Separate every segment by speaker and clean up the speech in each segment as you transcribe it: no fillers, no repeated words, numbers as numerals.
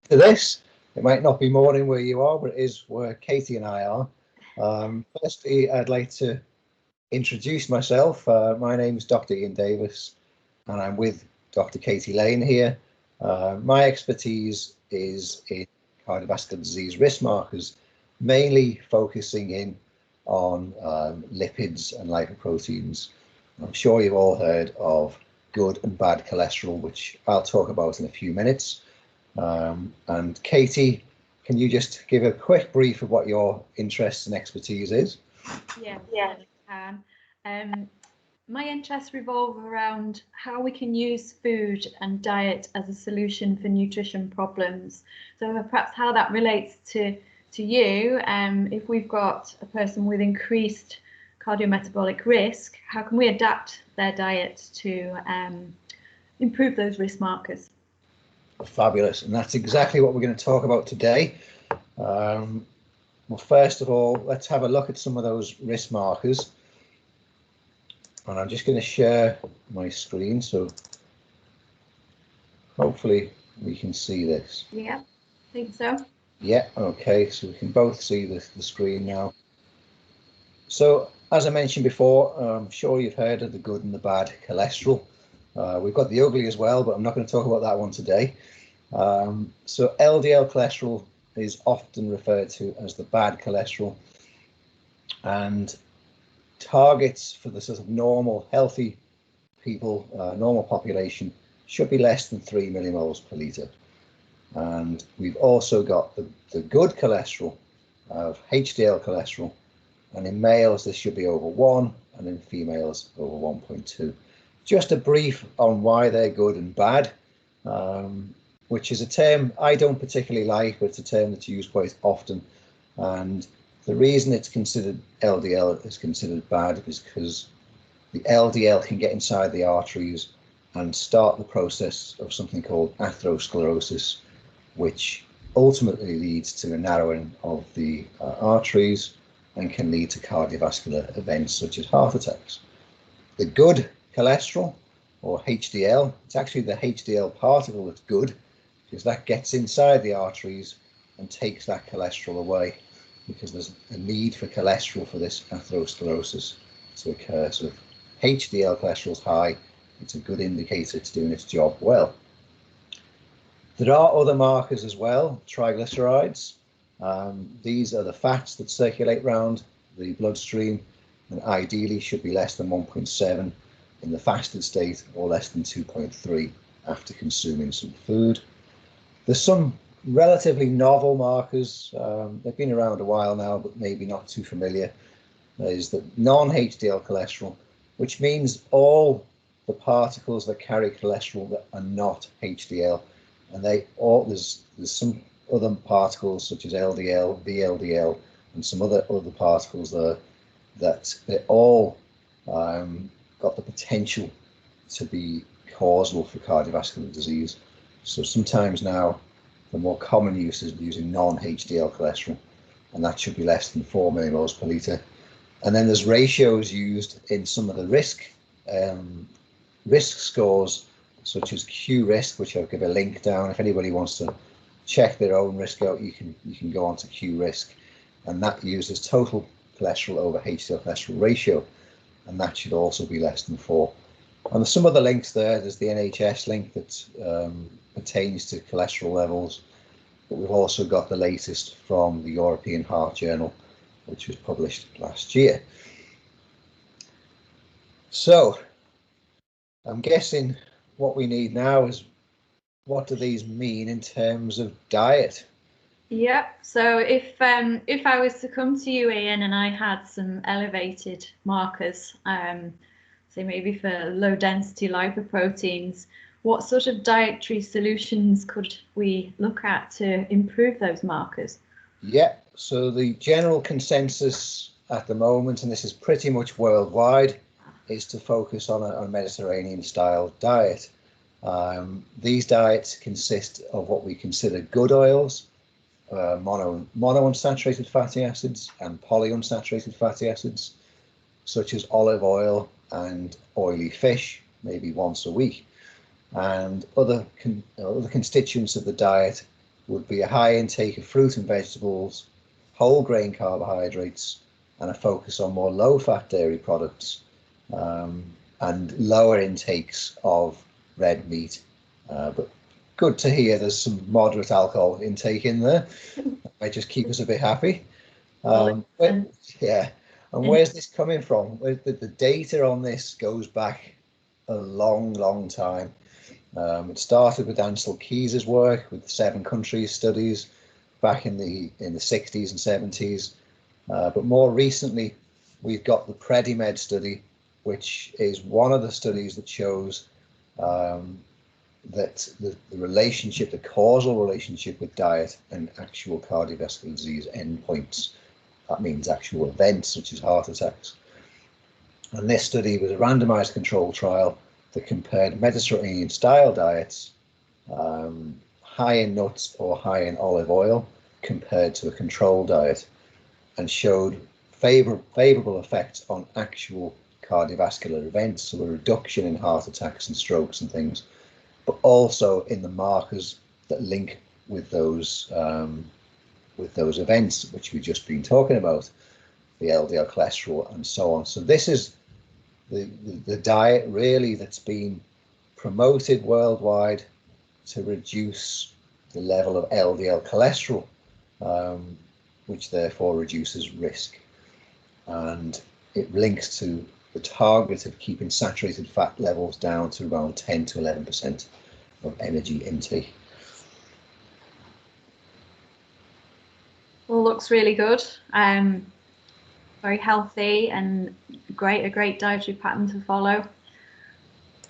Speaker 1: to this. It might not be morning where you are, but it is where Katie and I are. Firstly, I'd like to introduce myself. My name is Dr. Ian Davies, and I'm with Dr. Katie Lane here. My expertise is in cardiovascular disease risk markers, mainly focusing in on lipids and lipoproteins. I'm sure you've all heard of good and bad cholesterol, which I'll talk about in a few minutes. And Katie, can you just give a quick brief of what your interest and expertise is?
Speaker 2: Yeah, I can. My interests revolve around how we can use food and diet as a solution for nutrition problems. So perhaps how that relates to you. If we've got a person with increased cardiometabolic risk, how can we adapt their diet to improve those risk markers?
Speaker 1: Fabulous, and that's exactly what we're going to talk about today. Well, first of all, let's have a look at some of those risk markers. And I'm just going to share my screen, so hopefully we can see this.
Speaker 2: Yeah, I think so.
Speaker 1: Yeah, okay, so we can both see the screen now. So, as I mentioned before, I'm sure you've heard of the good and the bad cholesterol. We've got the ugly as well, but I'm not going to talk about that one today. So LDL cholesterol is often referred to as the bad cholesterol, and targets for the sort of normal, healthy people, normal population, should be less than 3 millimoles per litre. And we've also got the good cholesterol of HDL cholesterol, and in males this should be over 1, and in females over 1.2. Just a brief on why they're good and bad, which is a term I don't particularly like, but it's a term that's used quite often. And the reason it's considered LDL is considered bad is because the LDL can get inside the arteries and start the process of something called atherosclerosis, which ultimately leads to a narrowing of the arteries and can lead to cardiovascular events such as heart attacks. The good cholesterol, or HDL, it's actually the HDL particle that's good, because that gets inside the arteries and takes that cholesterol away, because there's a need for cholesterol for this atherosclerosis to occur. So if HDL cholesterol is high, it's a good indicator it's doing its job well. There are other markers as well, triglycerides. These are the fats that circulate around the bloodstream, and ideally should be less than 1.7 in the fasted state, or less than 2.3 after consuming some food. There's some relatively novel markers. They've been around a while now, but maybe not too familiar. There's the non-HDL cholesterol, which means all the particles that carry cholesterol that are not HDL, and there's some other particles such as LDL, VLDL, and some other particles there that they all got the potential to be causal for cardiovascular disease. So sometimes now the more common use is using non-HDL cholesterol, and that should be less than 4 millimoles per litre. And then there's ratios used in some of the risk scores, such as Q risk, which I'll give a link down. If anybody wants to check their own risk out, you can go on to Q risk, and that uses total cholesterol over HDL cholesterol ratio, and that should also be less than 4. And there's some other links there. There's the NHS link that pertains to cholesterol levels, but we've also got the latest from the European Heart Journal, which was published last year. So I'm guessing what we need now is, what do these mean in terms of diet?
Speaker 2: Yep. So if I was to come to you, Ian, and I had some elevated markers, say maybe for low density lipoproteins, what sort of dietary solutions could we look at to improve those markers?
Speaker 1: Yeah, so the general consensus at the moment, and this is pretty much worldwide, is to focus on a Mediterranean style diet. These diets consist of what we consider good oils, monounsaturated fatty acids and polyunsaturated fatty acids, such as olive oil and oily fish, maybe once a week. And other constituents of the diet would be a high intake of fruit and vegetables, whole grain carbohydrates, and a focus on more low-fat dairy products, and lower intakes of red meat. But good to hear there's some moderate alcohol intake in there. That might just keep us a bit happy. Yeah. And where's this coming from? The data on this goes back a long time. It started with Ansel Keys's work with the 7 countries studies back in the 60s and 70s. But more recently, we've got the Predimed study, which is one of the studies that shows that the relationship, the causal relationship with diet and actual cardiovascular disease endpoints. That means actual events such as heart attacks. And this study was a randomized control trial that compared Mediterranean style diets, high in nuts or high in olive oil, compared to a control diet, and showed favorable effects on actual cardiovascular events, so a reduction in heart attacks and strokes and things, but also in the markers that link with those events, which we've just been talking about, the LDL cholesterol and so on. So this is the diet really that's been promoted worldwide to reduce the level of LDL cholesterol, which therefore reduces risk. And it links to the target of keeping saturated fat levels down to around 10 to 11% of energy intake.
Speaker 2: Well, looks really good. Very healthy and a great dietary pattern to follow.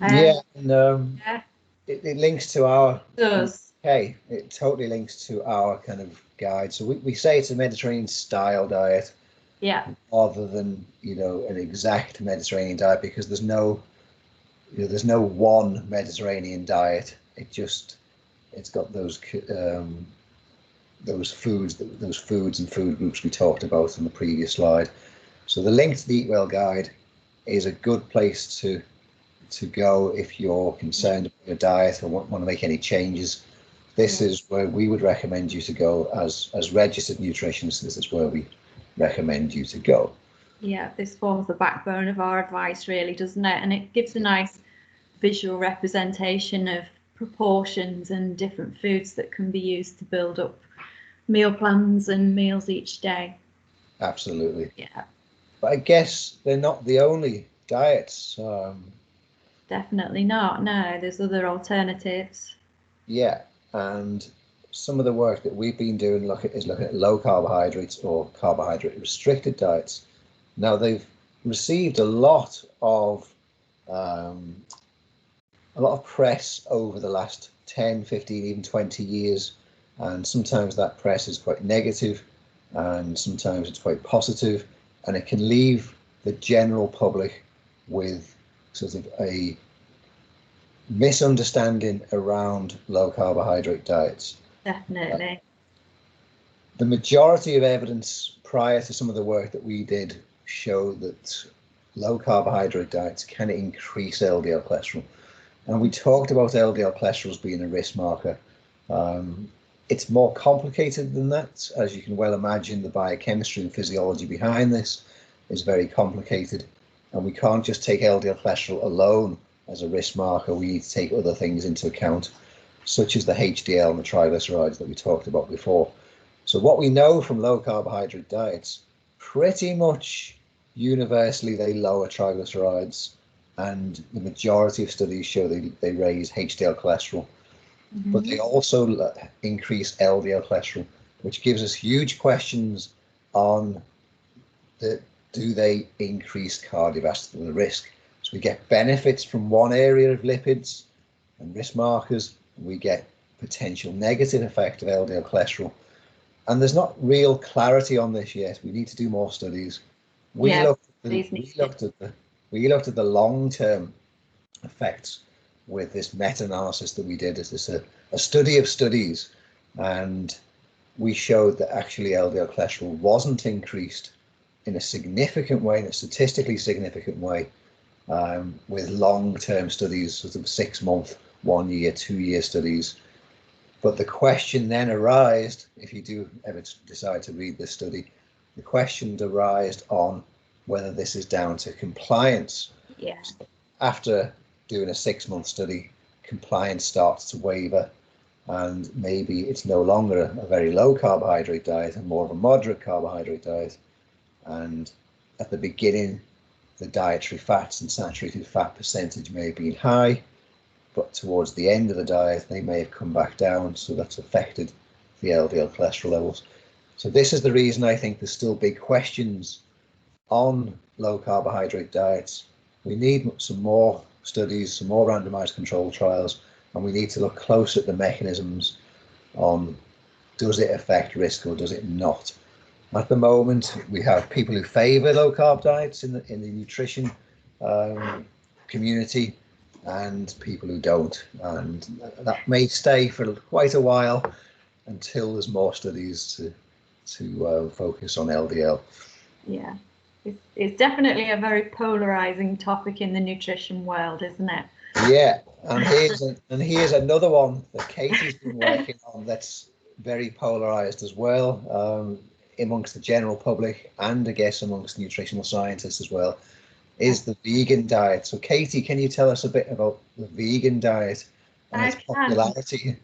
Speaker 1: Yeah, and it links to our.
Speaker 2: It does.
Speaker 1: Okay, it totally links to our kind of guide. So we say it's a Mediterranean style diet.
Speaker 2: Yeah.
Speaker 1: Rather than an exact Mediterranean diet, because there's no one Mediterranean diet. It's got those foods and food groups we talked about in the previous slide. So the link to the Eat Well guide is a good place to go if you're concerned about your diet or want to make any changes. This is where we would recommend you to go as registered nutritionists. This is where we recommend you to go.
Speaker 2: Yeah, this forms the backbone of our advice, really, doesn't it? And it gives a nice visual representation of proportions and different foods that can be used to build up meal plans and meals each day.
Speaker 1: Absolutely.
Speaker 2: Yeah.
Speaker 1: But I guess they're not the only diets.
Speaker 2: Definitely not. No, there's other alternatives.
Speaker 1: Yeah, and some of the work that we've been doing is looking at low carbohydrates or carbohydrate restricted diets. Now they've received a lot of press over the last 10, 15, even 20 years, and sometimes that press is quite negative and sometimes it's quite positive, and it can leave the general public with sort of a misunderstanding around low carbohydrate diets.
Speaker 2: Definitely.
Speaker 1: The majority of evidence prior to some of the work that we did show that low carbohydrate diets can increase LDL cholesterol. And we talked about LDL cholesterol as being a risk marker. It's more complicated than that. As you can well imagine, the biochemistry and physiology behind this is very complicated. And we can't just take LDL cholesterol alone as a risk marker. We need to take other things into account, such as the HDL and the triglycerides that we talked about before. So what we know from low carbohydrate diets, pretty much universally they lower triglycerides, and the majority of studies show they raise HDL cholesterol, but they also increase LDL cholesterol, which gives us huge questions on do they increase cardiovascular risk. So we get benefits from one area of lipids and risk markers, we get potential negative effect of LDL cholesterol. And there's not real clarity on this yet. We need to do more studies. We looked at the long-term effects with this meta-analysis that we did. It's a study of studies, and we showed that actually LDL cholesterol wasn't increased in a significant way, in a statistically significant way, with long-term studies, sort of 6-month, 1 year, 2 year studies. But the question then arose, if you do ever decide to read this study, the question arose on whether this is down to compliance.
Speaker 2: Yeah.
Speaker 1: So after doing a 6-month study, compliance starts to waver, and maybe it's no longer a very low carbohydrate diet and more of a moderate carbohydrate diet. And at the beginning, the dietary fats and saturated fat percentage may have been high, but towards the end of the diet, they may have come back down. So that's affected the LDL cholesterol levels. So this is the reason I think there's still big questions on low carbohydrate diets. We need some more studies, some more randomized control trials, and we need to look close at the mechanisms on, does it affect risk or does it not? At the moment, we have people who favour low carb diets in the nutrition community, and people who don't, and that may stay for quite a while until there's more studies to focus on LDL.
Speaker 2: Yeah, it's definitely a very polarizing topic in the nutrition world, isn't it?
Speaker 1: Yeah, and here's another one that Katie's been working on that's very polarized as well, amongst the general public and I guess amongst nutritional scientists as well, is the vegan diet. So Katie, can you tell us a bit about the vegan diet and its popularity?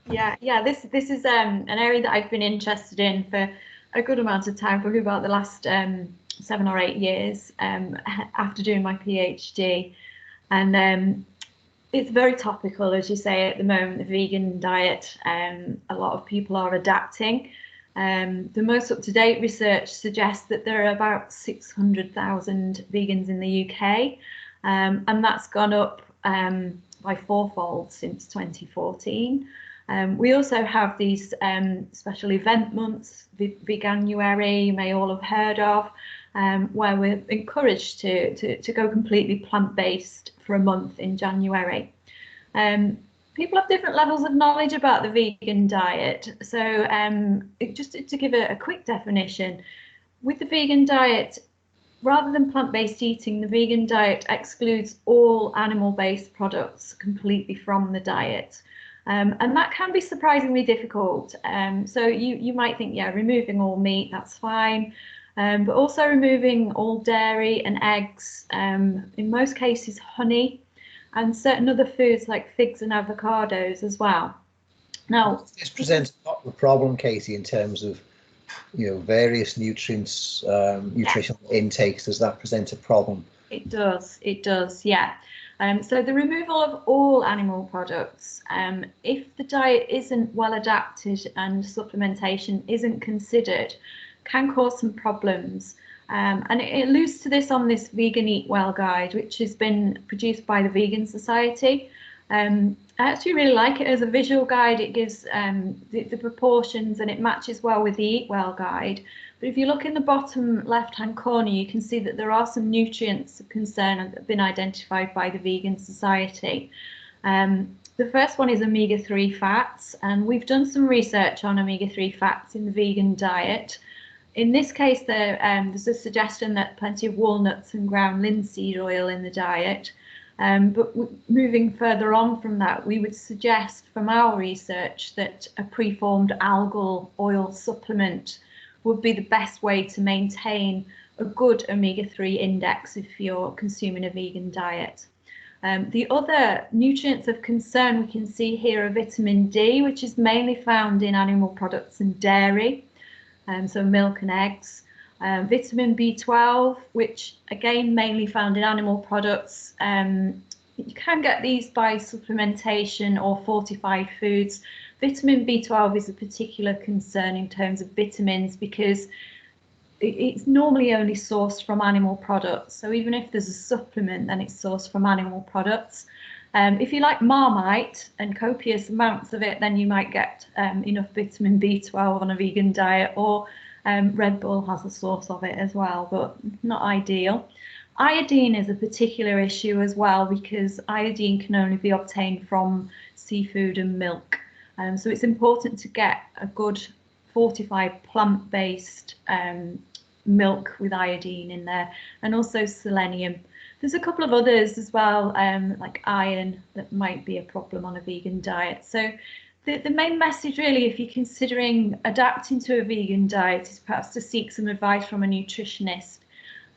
Speaker 2: Yeah, this is an area that I've been interested in for a good amount of time, probably about the last 7 or 8 years, after doing my PhD. And it's very topical, as you say, at the moment, the vegan diet. A lot of people are adapting. The most up-to-date research suggests that there are about 600,000 vegans in the UK, and that's gone up by 4-fold since 2014. We also have these special event months, Veganuary, you may all have heard of, where we're encouraged to go completely plant-based for a month in January. People have different levels of knowledge about the vegan diet. So just to give a quick definition, with the vegan diet, rather than plant-based eating, the vegan diet excludes all animal-based products completely from the diet. And that can be surprisingly difficult. So you might think, yeah, removing all meat, that's fine. But also removing all dairy and eggs, in most cases honey, and certain other foods like figs and avocados as well. Now,
Speaker 1: this presents a problem, Katie, in terms of various nutrients, nutritional intakes. Does that present a problem?
Speaker 2: It does, yeah. So the removal of all animal products, if the diet isn't well adapted and supplementation isn't considered, can cause some problems. And it alludes to this on this Vegan Eat Well guide, which has been produced by the Vegan Society. I actually really like it as a visual guide. It gives the proportions and it matches well with the Eat Well guide. But if you look in the bottom left-hand corner, you can see that there are some nutrients of concern that have been identified by the Vegan Society. The first one is omega-3 fats, and we've done some research on omega-3 fats in the vegan diet. In this case, there's a suggestion that plenty of walnuts and ground linseed oil in the diet. But moving further on from that, we would suggest from our research that a preformed algal oil supplement would be the best way to maintain a good omega-3 index if you're consuming a vegan diet. The other nutrients of concern we can see here are vitamin D, which is mainly found in animal products and dairy. So milk and eggs, vitamin B12, which again mainly found in animal products. You can get these by supplementation or fortified foods. Vitamin B12 is a particular concern in terms of vitamins because it's normally only sourced from animal products. So even if there's a supplement, then it's sourced from animal products. If you like Marmite and copious amounts of it, then you might get enough vitamin B12 on a vegan diet, or Red Bull has a source of it as well, but not ideal. Iodine is a particular issue as well because iodine can only be obtained from seafood and milk. So it's important to get a good fortified plant-based milk with iodine in there, and also selenium. There's a couple of others as well, like iron, that might be a problem on a vegan diet. So the main message really, if you're considering adapting to a vegan diet, is perhaps to seek some advice from a nutritionist.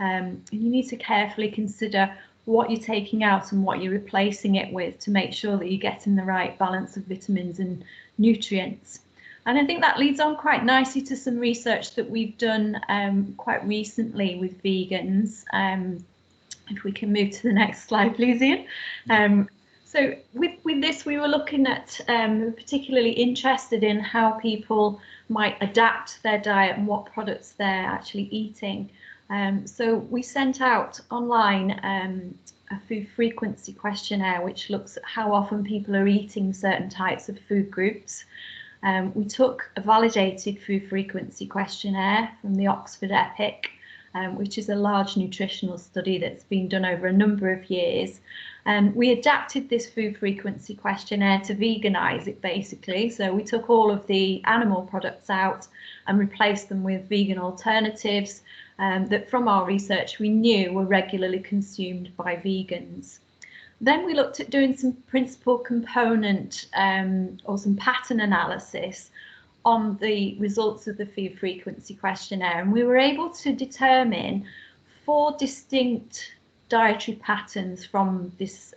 Speaker 2: And you need to carefully consider what you're taking out and what you're replacing it with to make sure that you're getting the right balance of vitamins and nutrients. And I think that leads on quite nicely to some research that we've done quite recently with vegans. If we can move to the next slide, please, Ian. So with this, we were looking at, particularly interested in how people might adapt their diet and what products they're actually eating. So we sent out online a food frequency questionnaire, which looks at how often people are eating certain types of food groups. We took a validated food frequency questionnaire from the Oxford EPIC, which is a large nutritional study that's been done over a number of years. And we adapted this food frequency questionnaire to veganize it, basically. So we took all of the animal products out and replaced them with vegan alternatives that from our research we knew were regularly consumed by vegans. Then we looked at doing some principal component or some pattern analysis on the results of the food frequency questionnaire, and we were able to determine 4 distinct dietary patterns from this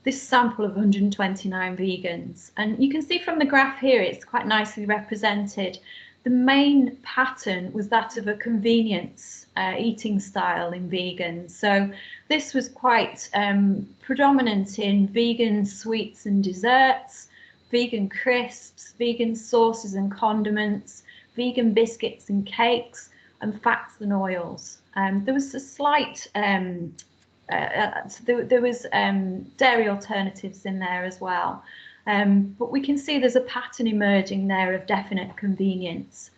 Speaker 2: this sample of 129 vegans. And you can see from the graph here, it's quite nicely represented. The main pattern was that of a convenience eating style in vegans. So this was quite predominant in vegan sweets and desserts, vegan crisps, vegan sauces and condiments, vegan biscuits and cakes, and fats and oils. There was a slight, there was dairy alternatives in there as well. But we can see there's a pattern emerging there of definite convenience.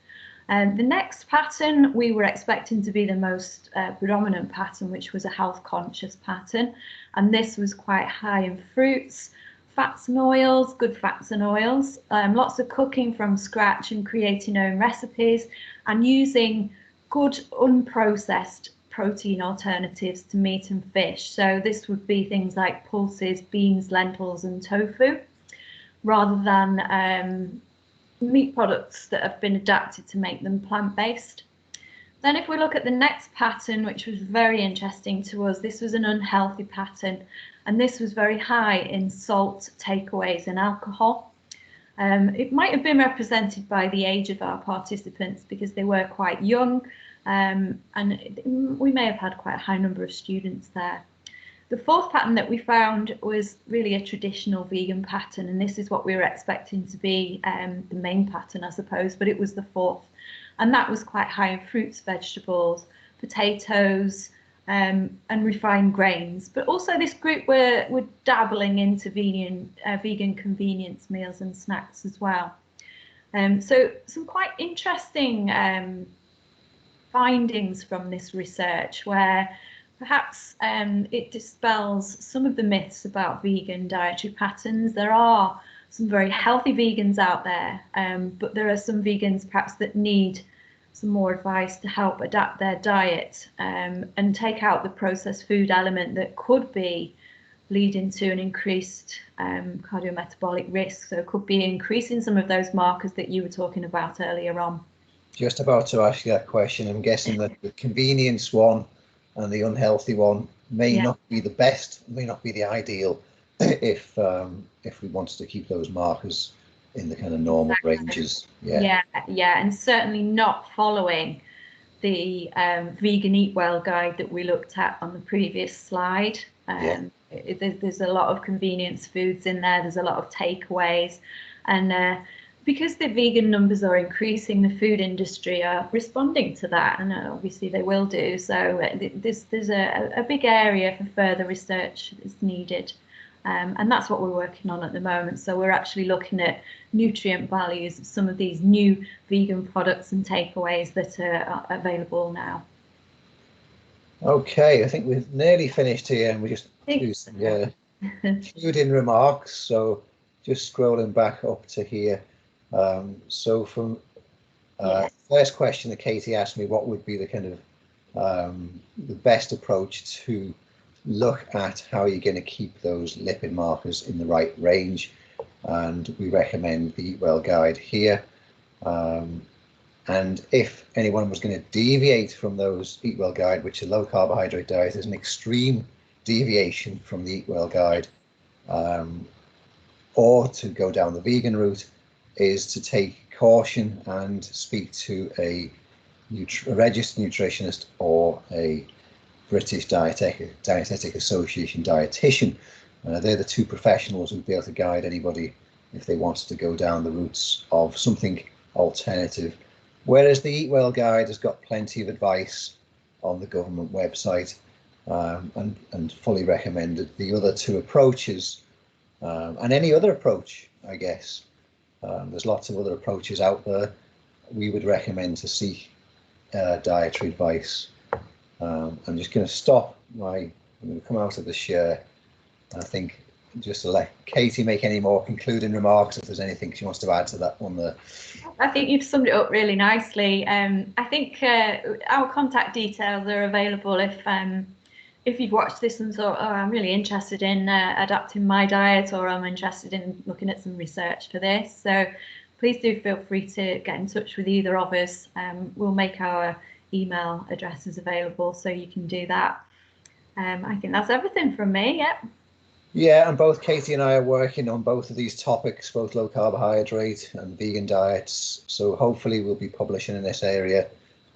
Speaker 2: The next pattern we were expecting to be the most predominant pattern, which was a health conscious pattern. And this was quite high in fruits, fats and oils, good fats and oils, lots of cooking from scratch and creating own recipes, and using good unprocessed protein alternatives to meat and fish. So this would be things like pulses, beans, lentils and tofu, rather than meat products that have been adapted to make them plant-based. Then if we look at the next pattern, which was very interesting to us, this was an unhealthy pattern, and this was very high in salt, takeaways and alcohol. It might have been represented by the age of our participants because they were quite young, and we may have had quite a high number of students there. The fourth pattern that we found was really a traditional vegan pattern, and this is what we were expecting to be the main pattern, I suppose, but it was the fourth. And that was quite high in fruits, vegetables, potatoes, and refined grains. But also this group were dabbling into vegan convenience meals and snacks as well. So some quite interesting findings from this research, where perhaps it dispels some of the myths about vegan dietary patterns. There are some very healthy vegans out there, but there are some vegans perhaps that need some more advice to help adapt their diet and take out the processed food element that could be leading to an increased cardiometabolic risk. So it could be increasing some of those markers that you were talking about earlier on.
Speaker 1: Just about to ask you that question. I'm guessing that the convenience one and the unhealthy one may not be the best, may not be the ideal if we wanted to keep those markers in the kind of normal ranges. And certainly not following the vegan eat well guide that we looked at on the previous slide. There's a lot of convenience foods in there, there's a lot of takeaways, and because the vegan numbers are increasing, the food industry are responding to that, and obviously they will do. So there's a big area for further research that's needed. And that's what we're working on at the moment. So we're actually looking at nutrient values of some of these new vegan products and takeaways that are available now. Okay, I think we've nearly finished here, and we just do some concluding remarks. So just scrolling back up to here. So from first question that Katie asked me, what would be the kind of the best approach to look at how you're going to keep those lipid markers in the right range? and we recommend the Eat Well guide here. And if anyone was going to deviate from those Eat Well guide, which a low carbohydrate diet is an extreme deviation from the Eat Well guide, or to go down the vegan route, is to take caution and speak to a registered nutritionist or a British Dietetic Association dietitian. They're the two professionals who'd be able to guide anybody if they wanted to go down the routes of something alternative. Whereas the Eat Well guide has got plenty of advice on the government website, and fully recommended. The other two approaches, and any other approach, I guess, there's lots of other approaches out there, we would recommend to seek dietary advice. I'm just going to stop I'm going to come out of the share. I think just to let Katie make any more concluding remarks, if there's anything she wants to add to that one there.
Speaker 2: I think you've summed it up really nicely. I think our contact details are available if you've watched this and thought, oh, I'm really interested in adapting my diet, or I'm interested in looking at some research for this. So please do feel free to get in touch with either of us. We'll make our email addresses available so you can do that. I think that's everything from me. Yep.
Speaker 1: Yeah, and both Katie and I are working on both of these topics, both low carbohydrate and vegan diets. So hopefully we'll be publishing in this area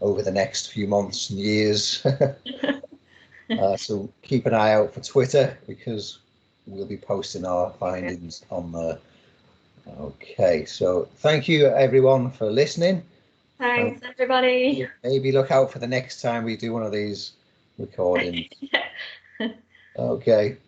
Speaker 1: over the next few months and years. So keep an eye out for Twitter, because we'll be posting our findings on there. Okay, so thank you everyone for listening.
Speaker 2: Thanks everybody.
Speaker 1: Maybe look out for the next time we do one of these recordings. Okay.